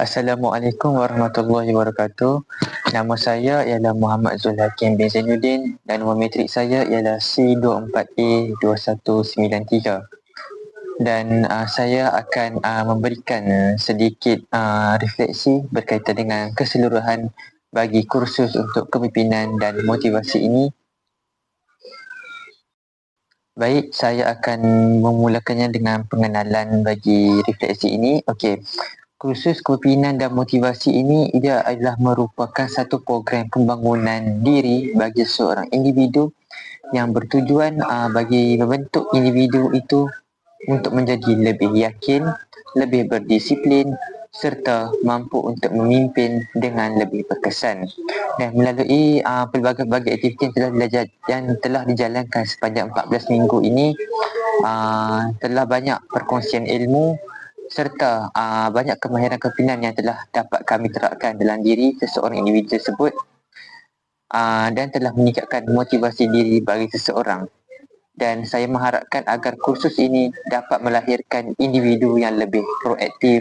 Assalamualaikum warahmatullahi wabarakatuh. Nama saya ialah Muhammad Zul Hakim bin Zainuddin dan nombor matrik saya ialah C24A2193. Dan saya akan memberikan sedikit refleksi berkaitan dengan keseluruhan bagi kursus untuk kepimpinan dan motivasi ini. Baik, saya akan memulakannya dengan pengenalan bagi refleksi ini. Okey. Kursus kepimpinan dan motivasi ini ia adalah merupakan satu program pembangunan diri bagi seorang individu yang bertujuan bagi membentuk individu itu untuk menjadi lebih yakin, lebih berdisiplin serta mampu untuk memimpin dengan lebih berkesan. Dan melalui pelbagai-bagai aktiviti yang telah dijalankan sepanjang 14 minggu ini, telah banyak perkongsian ilmu serta banyak kemahiran kepimpinan yang telah dapat kami terapkan dalam diri seseorang individu tersebut dan telah meningkatkan motivasi diri bagi seseorang. Dan saya mengharapkan agar kursus ini dapat melahirkan individu yang lebih proaktif,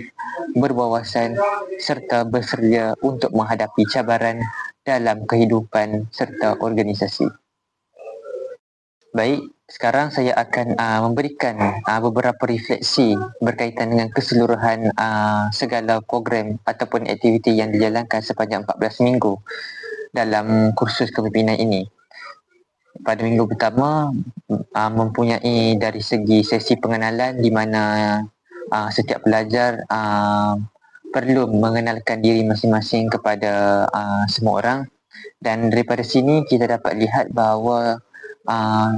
berwawasan serta bersedia untuk menghadapi cabaran dalam kehidupan serta organisasi. Baik, sekarang saya akan memberikan beberapa refleksi berkaitan dengan keseluruhan segala program ataupun aktiviti yang dijalankan sepanjang 14 minggu dalam kursus kepimpinan ini. Pada minggu pertama mempunyai dari segi sesi pengenalan di mana setiap pelajar perlu mengenalkan diri masing-masing kepada semua orang, dan daripada sini kita dapat lihat bahawa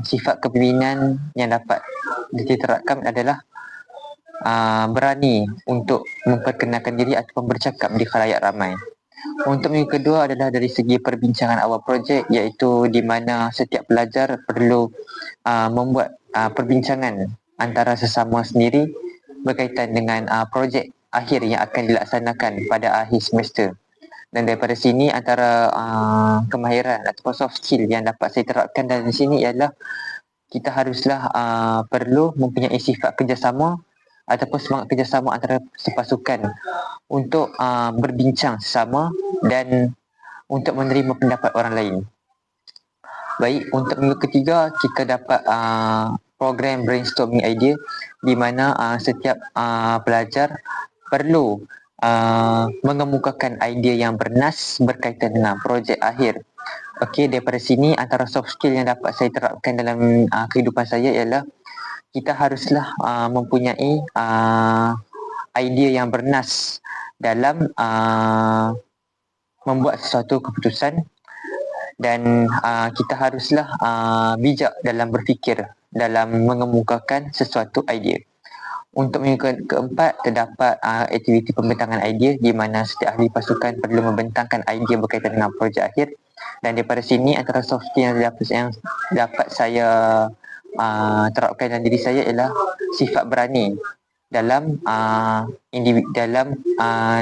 sifat kepimpinan yang dapat diterapkan adalah berani untuk memperkenalkan diri ataupun bercakap di khalayak ramai. Untuk minggu kedua adalah dari segi perbincangan awal projek, iaitu di mana setiap pelajar perlu membuat perbincangan antara sesama sendiri berkaitan dengan projek akhir yang akan dilaksanakan pada akhir semester. Dan daripada sini antara kemahiran ataupun soft skill yang dapat saya terapkan dari sini ialah kita haruslah perlu mempunyai sifat kerjasama ataupun semangat kerjasama antara sepasukan untuk berbincang sesama dan untuk menerima pendapat orang lain. Baik, untuk minggu ketiga kita dapat program brainstorming idea di mana setiap pelajar perlu mengemukakan idea yang bernas berkaitan dengan projek akhir. Okey, daripada sini antara soft skill yang dapat saya terapkan dalam kehidupan saya ialah kita haruslah mempunyai idea yang bernas dalam membuat sesuatu keputusan, dan kita haruslah bijak dalam berfikir dalam mengemukakan sesuatu idea. Untuk minggu keempat terdapat aktiviti pembentangan idea di mana setiap ahli pasukan perlu membentangkan idea berkaitan dengan projek akhir, dan daripada sini antara soft skill yang dapat saya terapkan dalam diri saya ialah sifat berani dalam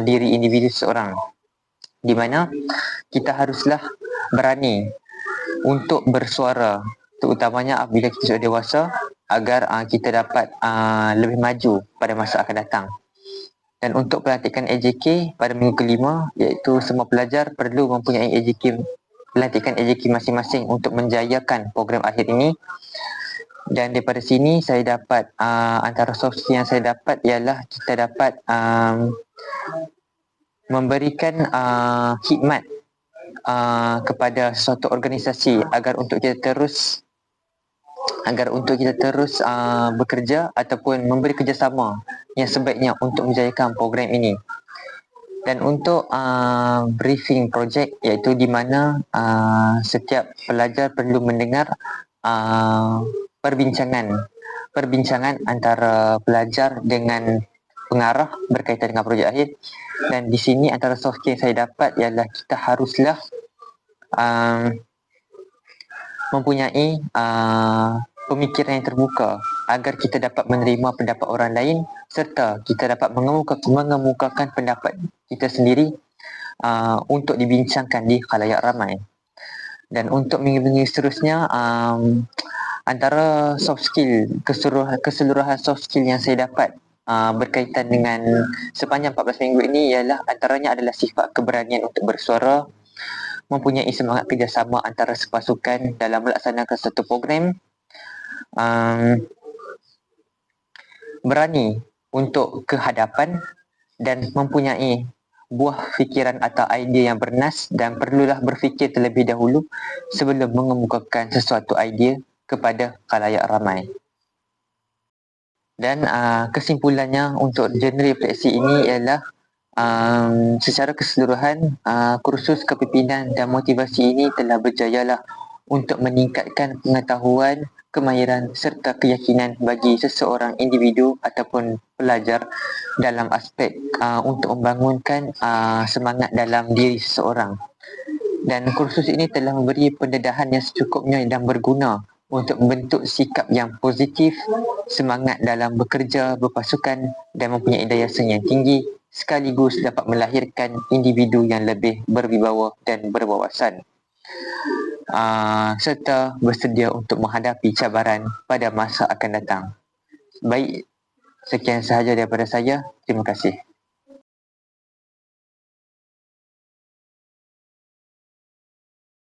diri individu seseorang, di mana kita haruslah berani untuk bersuara, terutamanya apabila kita sudah dewasa, agar kita dapat lebih maju pada masa akan datang. Dan untuk pelantikan AJK pada minggu kelima, iaitu semua pelajar perlu mempunyai pelantikan AJK masing-masing untuk menjayakan program akhir ini. Dan daripada sini saya dapat antara soft skill yang saya dapat ialah kita dapat memberikan khidmat kepada suatu organisasi agar untuk kita terus bekerja ataupun memberi kerjasama yang sebaiknya untuk menjayakan program ini. Dan untuk briefing projek, iaitu di mana setiap pelajar perlu mendengar perbincangan antara pelajar dengan pengarah berkaitan dengan projek akhir. Dan di sini antara soft skill yang saya dapat ialah kita haruslah mempunyai pemikiran yang terbuka agar kita dapat menerima pendapat orang lain serta kita dapat mengemukakan pendapat kita sendiri untuk dibincangkan di khalayak ramai. Dan untuk minggu-minggu seterusnya, antara soft skill, keseluruhan soft skill yang saya dapat berkaitan dengan sepanjang 14 minggu ini ialah antaranya adalah sifat keberanian untuk bersuara, mempunyai semangat kerjasama antara sepasukan dalam melaksanakan satu program, berani untuk ke hadapan dan mempunyai buah fikiran atau idea yang bernas dan perlulah berfikir terlebih dahulu sebelum mengemukakan sesuatu idea kepada khalayak ramai. Dan kesimpulannya untuk journal refleksi ini ialah secara keseluruhan kursus kepimpinan dan motivasi ini telah berjayalah untuk meningkatkan pengetahuan, kemahiran serta keyakinan bagi seseorang individu ataupun pelajar dalam aspek untuk membangunkan semangat dalam diri seseorang. Dan kursus ini telah memberi pendedahan yang secukupnya dan berguna untuk membentuk sikap yang positif, semangat dalam bekerja, berpasukan dan mempunyai daya saing yang tinggi, sekaligus dapat melahirkan individu yang lebih berwibawa dan berwawasan, serta bersedia untuk menghadapi cabaran pada masa akan datang. Baik, sekian sahaja daripada saya. Terima kasih.